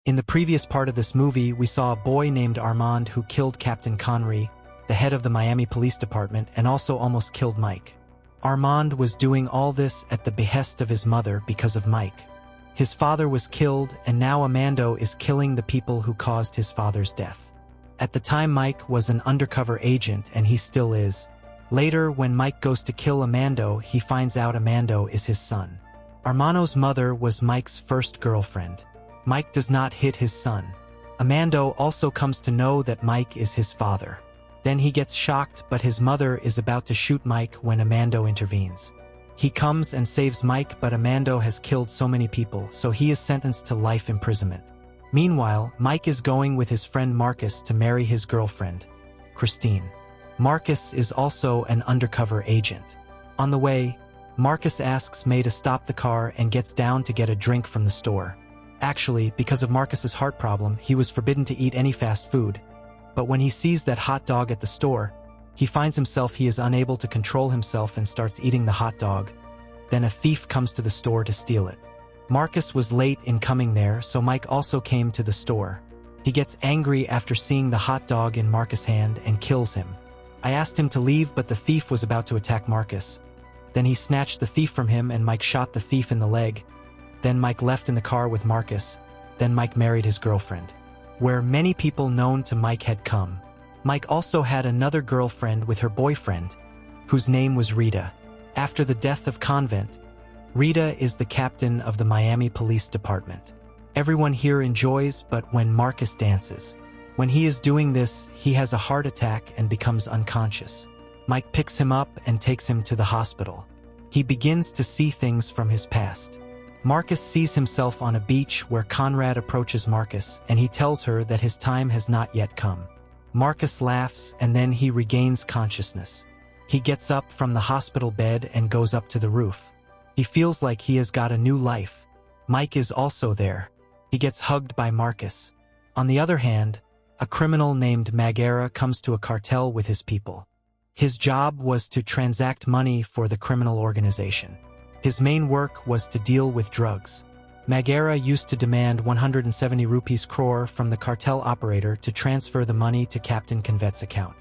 In the previous part of this movie, we saw a boy named Armand who killed Captain Conrey, the head of the Miami Police Department, and also almost killed Mike. Armand was doing all this at the behest of his mother because of Mike. His father was killed, and now Amando is killing the people who caused his father's death. At the time, Mike was an undercover agent, and he still is. Later, when Mike goes to kill Amando, he finds out Amando is his son. Armando's mother was Mike's first girlfriend. Mike does not hit his son. Amando also comes to know that Mike is his father. Then he gets shocked, but his mother is about to shoot Mike when Amando intervenes. He comes and saves Mike, but Amando has killed so many people, so he is sentenced to life imprisonment. Meanwhile, Mike is going with his friend Marcus to marry his girlfriend, Christine. Marcus is also an undercover agent. On the way, Marcus asks May to stop the car and gets down to get a drink from the store. Actually, because of Marcus's heart problem, he was forbidden to eat any fast food. But when he sees that hot dog at the store, he finds himself he is unable to control himself and starts eating the hot dog. Then a thief comes to the store to steal it. Marcus was late in coming there, so Mike also came to the store. He gets angry after seeing the hot dog in Marcus' hand and kills him. I asked him to leave, but the thief was about to attack Marcus. Then he snatched the thief from him and Mike shot the thief in the leg. Then Mike left in the car with Marcus. Then Mike married his girlfriend. Where many people known to Mike had come. Mike also had another girlfriend with her boyfriend, whose name was Rita. After the death of Convent, Rita is the captain of the Miami Police Department. Everyone here enjoys, but when Marcus dances. When he is doing this, he has a heart attack and becomes unconscious. Mike picks him up and takes him to the hospital. He begins to see things from his past. Marcus sees himself on a beach where Conrad approaches Marcus, and he tells her that his time has not yet come. Marcus laughs, and then he regains consciousness. He gets up from the hospital bed and goes up to the roof. He feels like he has got a new life. Mike is also there. He gets hugged by Marcus. On the other hand, a criminal named Magara comes to a cartel with his people. His job was to transact money for the criminal organization. His main work was to deal with drugs. Magara used to demand 170 rupees crore from the cartel operator to transfer the money to Captain Convet's account.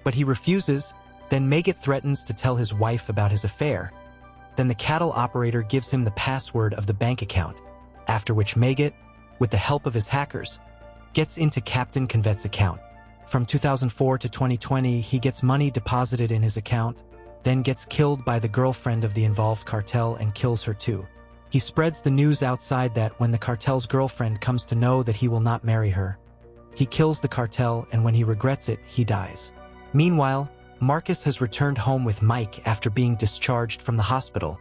But he refuses, then Maggot threatens to tell his wife about his affair. Then the cattle operator gives him the password of the bank account, after which Maggot, with the help of his hackers, gets into Captain Convet's account. From 2004 to 2020, he gets money deposited in his account, then gets killed by the girlfriend of the involved cartel and kills her too. He spreads the news outside that when the cartel's girlfriend comes to know that he will not marry her, he kills the cartel, and when he regrets it, he dies. Meanwhile, Marcus has returned home with Mike after being discharged from the hospital,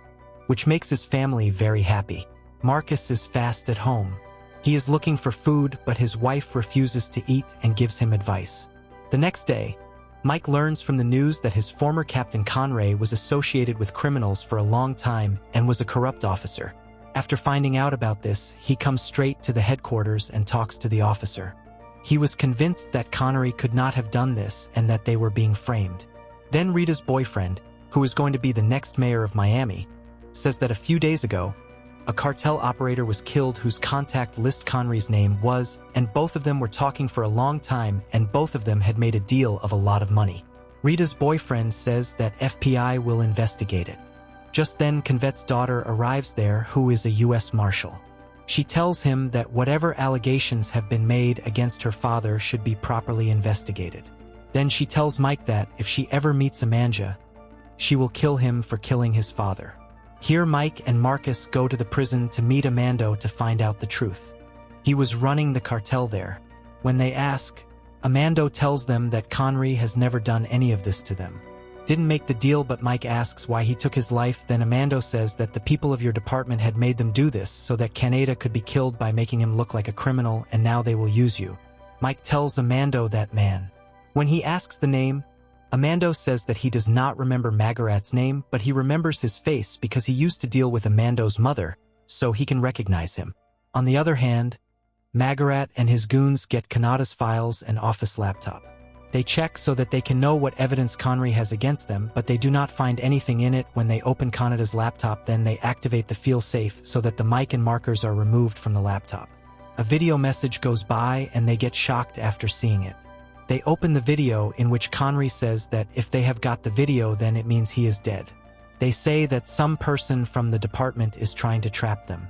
which makes his family very happy. Marcus is fast at home. He is looking for food, but his wife refuses to eat and gives him advice. The next day, Mike learns from the news that his former Captain Conrey was associated with criminals for a long time and was a corrupt officer. After finding out about this, he comes straight to the headquarters and talks to the officer. He was convinced that Connery could not have done this and that they were being framed. Then Rita's boyfriend, who is going to be the next mayor of Miami, says that a few days ago, a cartel operator was killed whose contact list Conrey's name was, and both of them were talking for a long time, and both of them had made a deal of a lot of money. Rita's boyfriend says that FBI will investigate it. Just then, Convet's daughter arrives there, who is a U.S. Marshal. She tells him that whatever allegations have been made against her father should be properly investigated. Then she tells Mike that if she ever meets Amanda, she will kill him for killing his father. Here Mike and Marcus go to the prison to meet Amando to find out the truth. He was running the cartel there. When they ask, Amando tells them that Conrey has never done any of this to them. Didn't make the deal, but Mike asks why he took his life. Then Amando says that the people of your department had made them do this so that Canada could be killed by making him look like a criminal, and now they will use you. Mike tells Amando that man. When he asks the name, Amando says that he does not remember Magarat's name, but he remembers his face because he used to deal with Amando's mother, so he can recognize him. On the other hand, Magarat and his goons get Kanada's files and office laptop. They check so that they can know what evidence Conrey has against them, but they do not find anything in it. When they open Kanada's laptop, then they activate the feel safe so that the mic and markers are removed from the laptop. A video message goes by and they get shocked after seeing it. They open the video in which Conrey says that if they have got the video, then it means he is dead. They say that some person from the department is trying to trap them.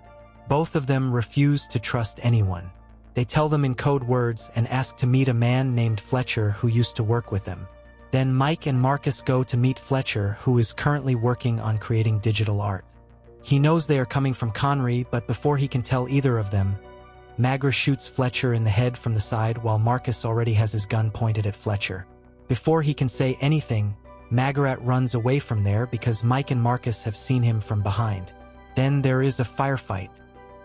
Both of them refuse to trust anyone. They tell them in code words and ask to meet a man named Fletcher who used to work with them. Then Mike and Marcus go to meet Fletcher, who is currently working on creating digital art. He knows they are coming from Conrey, but before he can tell either of them, Magara shoots Fletcher in the head from the side while Marcus already has his gun pointed at Fletcher. Before he can say anything, Magara runs away from there because Mike and Marcus have seen him from behind. Then there is a firefight.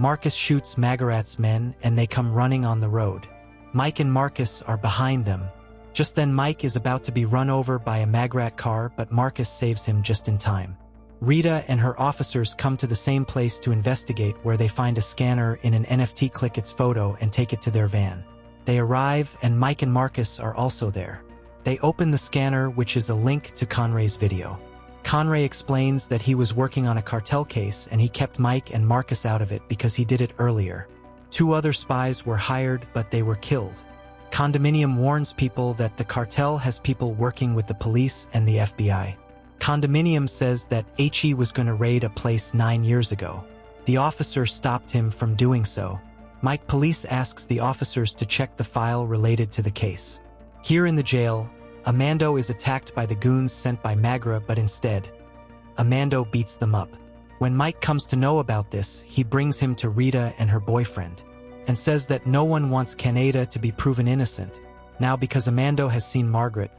Marcus shoots Magarat's men and they come running on the road. Mike and Marcus are behind them. Just then Mike is about to be run over by a Magarat car, but Marcus saves him just in time. Rita and her officers come to the same place to investigate, where they find a scanner in an NFT, click its photo and take it to their van. They arrive and Mike and Marcus are also there. They open the scanner, which is a link to Conrey's video. Conrey explains that he was working on a cartel case and he kept Mike and Marcus out of it because he did it earlier. 2 other spies were hired, but they were killed. Condominium warns people that the cartel has people working with the police and the FBI. Condominium says that HE was going to raid a place 9 years ago. The officer stopped him from doing so. Mike Police asks the officers to check the file related to the case. Here in the jail, Amando is attacked by the goons sent by Magara, but instead, Amando beats them up. When Mike comes to know about this, he brings him to Rita and her boyfriend, and says that no one wants Canada to be proven innocent, now because Amando has seen Margaret,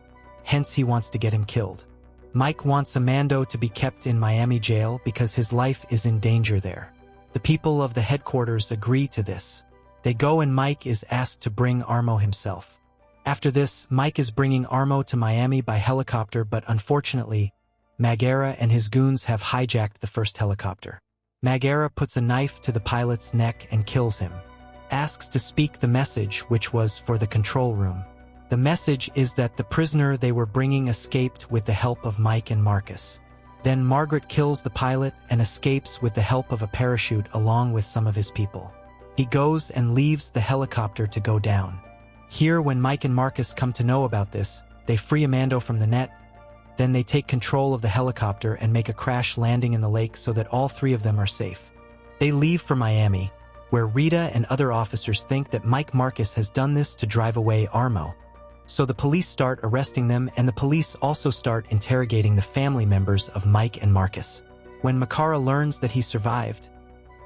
hence he wants to get him killed. Mike wants Amando to be kept in Miami jail because his life is in danger there. The people of the headquarters agree to this. They go and Mike is asked to bring Armo himself. After this, Mike is bringing Armo to Miami by helicopter, but unfortunately, Magara and his goons have hijacked the first helicopter. Magara puts a knife to the pilot's neck and kills him. Asks to speak the message, which was for the control room. The message is that the prisoner they were bringing escaped with the help of Mike and Marcus. Then Margaret kills the pilot and escapes with the help of a parachute along with some of his people. He goes and leaves the helicopter to go down. Here, when Mike and Marcus come to know about this, they free Amando from the net. Then they take control of the helicopter and make a crash landing in the lake so that all 3 of them are safe. They leave for Miami, where Rita and other officers think that Mike Marcus has done this to drive away Armo. So the police start arresting them, and the police also start interrogating the family members of Mike and Marcus. When Magara learns that he survived,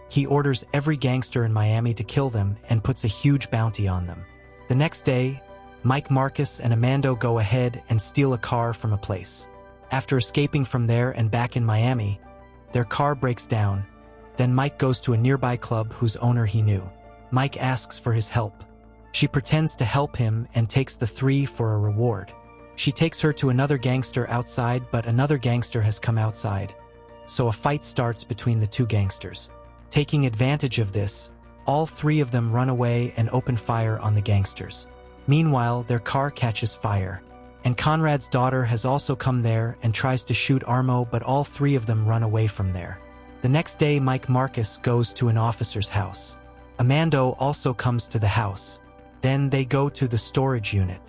he orders every gangster in Miami to kill them and puts a huge bounty on them. The next day, Mike, Marcus, and Amando go ahead and steal a car from a place. After escaping from there and back in Miami, their car breaks down. Then Mike goes to a nearby club whose owner he knew. Mike asks for his help. She pretends to help him and takes the 3 for a reward. She takes her to another gangster outside, but another gangster has come outside. So a fight starts between the 2 gangsters. Taking advantage of this, all 3 of them run away and open fire on the gangsters. Meanwhile, their car catches fire, and Conrad's daughter has also come there and tries to shoot Armo, but all 3 of them run away from there. The next day, Mike Marcus goes to an officer's house. Amando also comes to the house. Then they go to the storage unit.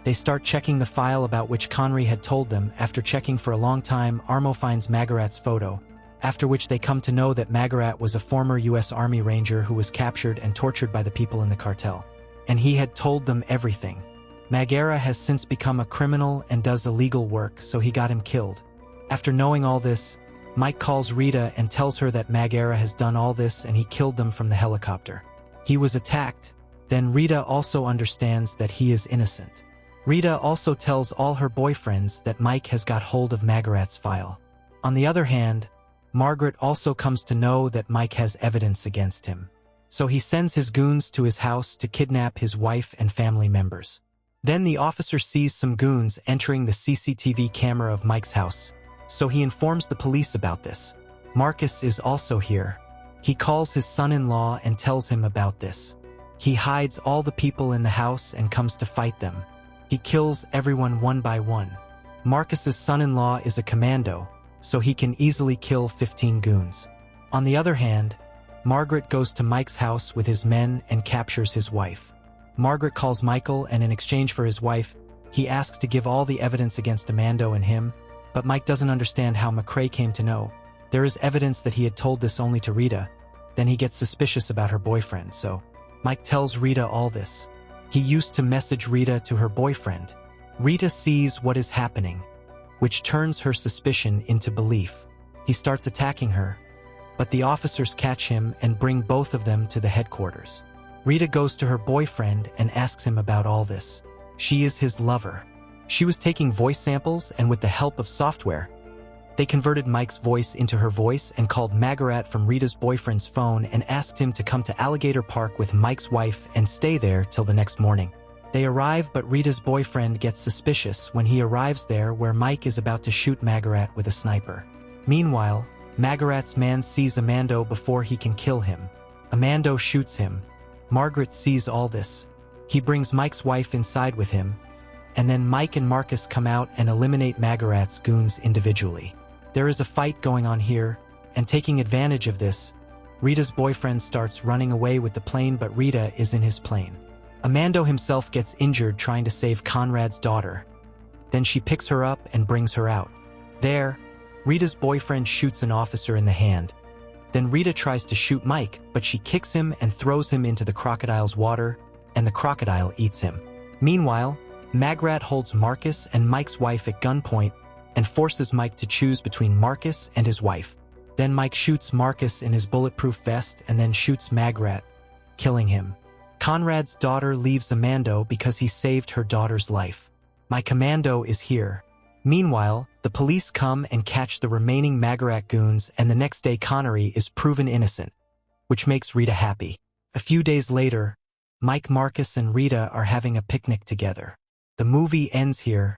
They start checking the file about which Conrey had told them. After checking for a long time, Armo finds Magarat's photo, after which they come to know that Magarat was a former U.S. Army Ranger who was captured and tortured by the people in the cartel. And he had told them everything. Magara has since become a criminal and does illegal work, so he got him killed. After knowing all this, Mike calls Rita and tells her that Magara has done all this and he killed them from the helicopter. He was attacked. Then Rita also understands that he is innocent. Rita also tells all her boyfriends that Mike has got hold of Magarat's file. On the other hand, Margaret also comes to know that Mike has evidence against him. So he sends his goons to his house to kidnap his wife and family members. Then the officer sees some goons entering the CCTV camera of Mike's house, so he informs the police about this. Marcus is also here. He calls his son-in-law and tells him about this. He hides all the people in the house and comes to fight them. He kills everyone one by one. Marcus's son-in-law is a commando, so he can easily kill 15 goons. On the other hand, Margaret goes to Mike's house with his men and captures his wife. Margaret calls Michael, and in exchange for his wife, he asks to give all the evidence against Amando and him, but Mike doesn't understand how McCrae came to know. There is evidence that he had told this only to Rita. Then he gets suspicious about her boyfriend, so Mike tells Rita all this. He used to message Rita to her boyfriend. Rita sees what is happening, which turns her suspicion into belief. He starts attacking her, but the officers catch him and bring both of them to the headquarters. Rita goes to her boyfriend and asks him about all this. She is his lover. She was taking voice samples, and with the help of software, they converted Mike's voice into her voice and called Magara from Rita's boyfriend's phone and asked him to come to Alligator Park with Mike's wife and stay there till the next morning. They arrive, but Rita's boyfriend gets suspicious when he arrives there where Mike is about to shoot Magara with a sniper. Meanwhile, Magara's man sees Amando before he can kill him. Amando shoots him. Margaret sees all this. He brings Mike's wife inside with him, and then Mike and Marcus come out and eliminate Magara's goons individually. There is a fight going on here, and taking advantage of this, Rita's boyfriend starts running away with the plane, but Rita is in his plane. Amando himself gets injured trying to save Conrad's daughter. Then she picks her up and brings her out. There, Rita's boyfriend shoots an officer in the hand. Then Rita tries to shoot Mike, but she kicks him and throws him into the crocodile's water, and the crocodile eats him. Meanwhile, Magara holds Marcus and Mike's wife at gunpoint and forces Mike to choose between Marcus and his wife. Then Mike shoots Marcus in his bulletproof vest and then shoots Magara, killing him. Conrad's daughter leaves Amando because he saved her daughter's life. My commando is here. Meanwhile, the police come and catch the remaining Magara goons, and the next day Conrey is proven innocent, which makes Rita happy. A few days later, Mike, Marcus, and Rita are having a picnic together. The movie ends here,